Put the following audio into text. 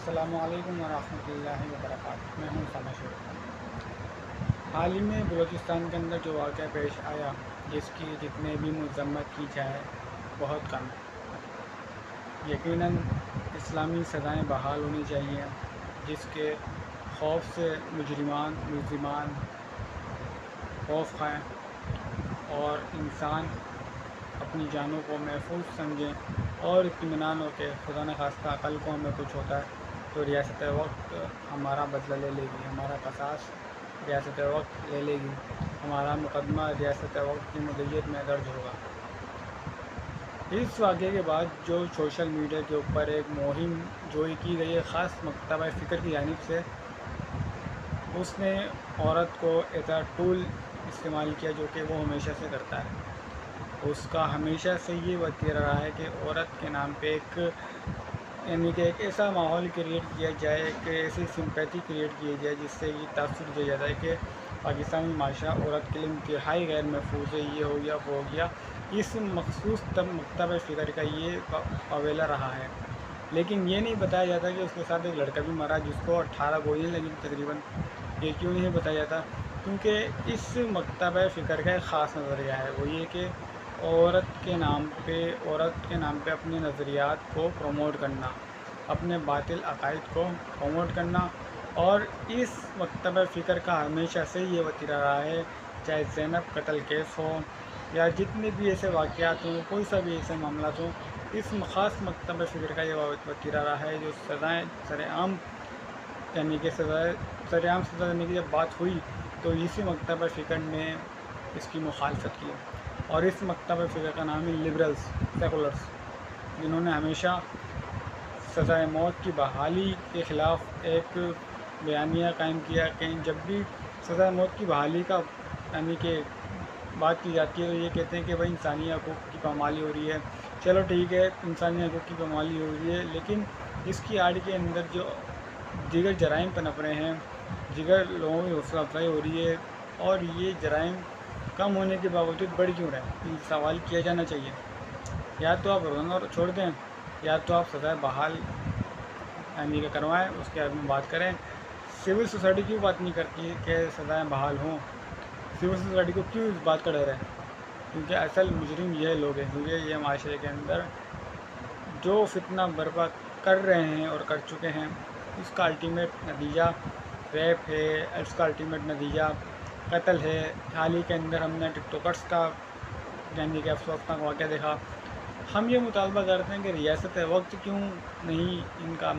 السلام علیکم ورحمۃ اللہ وبرکاتہ۔ میں ہوں سامع شریف۔ حال ہی میں بلوچستان کے اندر جو واقعہ پیش آیا، جس کی جتنے بھی مذمت کی جائے بہت کم ہے۔ یقیناً اسلامی سزائیں بحال ہونی چاہیے، جس کے خوف سے مجرمان خوف کھائیں اور انسان اپنی جانوں کو محفوظ سمجھیں اور اطمینان ہو کہ خدا نخواستہ کل کو ہمیں کچھ ہوتا ہے تو ریاست وقت ہمارا بدلہ لے لے گی، ہمارا قصاص ریاست وقت لے لے گی، ہمارا مقدمہ ریاست وقت کی مدیریت میں درج ہوگا۔ اس واقعے کے بعد جو سوشل میڈیا کے اوپر ایک مہم جوئی کی گئی ہے خاص مکتبہ فکر کی جانب سے، اس نے عورت کو ایز اے ٹول استعمال کیا جو کہ وہ ہمیشہ سے کرتا ہے۔ اس کا ہمیشہ سے یہ وتیرہ رہا ہے کہ عورت کے نام پہ ایک ایسا ماحول کریٹ کیا جائے، ایک ایسی سمپیتھی کریٹ کی جائے جس سے یہ تاثر دیا جاتا ہے کہ پاکستانی معاشرہ عورت کے لیے انتہائی غیر محفوظ ہے، یہ ہو گیا وہ ہو گیا۔ اس مخصوص مکتبہ فکر کا یہ اویلا رہا ہے، لیکن یہ نہیں بتایا جاتا کہ اس کے ساتھ ایک لڑکا بھی مرا جس کو 18 گولیاں لگیں تقریباً۔ یہ کیوں نہیں بتایا جاتا؟ کیونکہ اس مکتبہ فکر کا ایک خاص نظریہ ہے، وہ یہ کہ عورت کے نام پہ اپنے نظریات کو پروموٹ کرنا، اپنے باطل عقائد کو پروموٹ کرنا۔ اور اس مکتبہ فکر کا ہمیشہ سے یہ وتیرہ رہا ہے، چاہے زینب قتل کیس ہو یا جتنے بھی ایسے واقعات ہوں، کوئی سا بھی ایسے معاملات ہوں، اس خاص مکتبہ فکر کا یہ وتیرہ رہا ہے جو سزائیں سرعام سزا دینے کی جب بات ہوئی تو اسی مکتبہ فکر نے اس کی مخالفت کی۔ اور اس مکتبہ فکر کا نام ہے لبرلز، سیکولرز، جنہوں نے ہمیشہ سزائے موت کی بحالی کے خلاف ایک بیانیہ قائم کیا کہ جب بھی سزائے موت کی بحالی کا کہ بات کی جاتی ہے تو یہ کہتے ہیں کہ بھائی انسانی حقوق کی پامالی ہو رہی ہے۔ چلو ٹھیک ہے، انسانی حقوق کی پامالی ہو رہی ہے، لیکن اس کی آڑ کے اندر جو دیگر جرائم پنپ رہے ہیں، دیگر لوگوں کی حوصلہ افزائی ہو رہی ہے، اور یہ جرائم کم ہونے کے باوجود بڑھ کیوں رہے؟ سوال کیا جانا چاہیے۔ یا تو آپ روزانہ چھوڑ دیں، یا تو آپ سزائے بحال کروائیں، اس کے بارے میں بات کریں۔ سول سوسائٹی کیوں بات نہیں کرتی کہ سزائیں بحال ہوں؟ سول سوسائٹی کو کیوں اس بات کا ڈر ہے؟ کیونکہ اصل مجرم یہ لوگ ہیں، کیونکہ یہ معاشرے کے اندر جو فتنہ برپا کر رہے ہیں اور کر چکے ہیں، اس کا الٹیمیٹ نتیجہ ریپ ہے، اس کا الٹیمیٹ نتیجہ قتل ہے۔ حال ہی کے اندر ہم نے ٹک ٹاکرس کا کہ افسوسناک واقعہ دیکھا۔ ہم یہ مطالبہ کرتے ہیں کہ ریاست وقت کیوں نہیں ان کا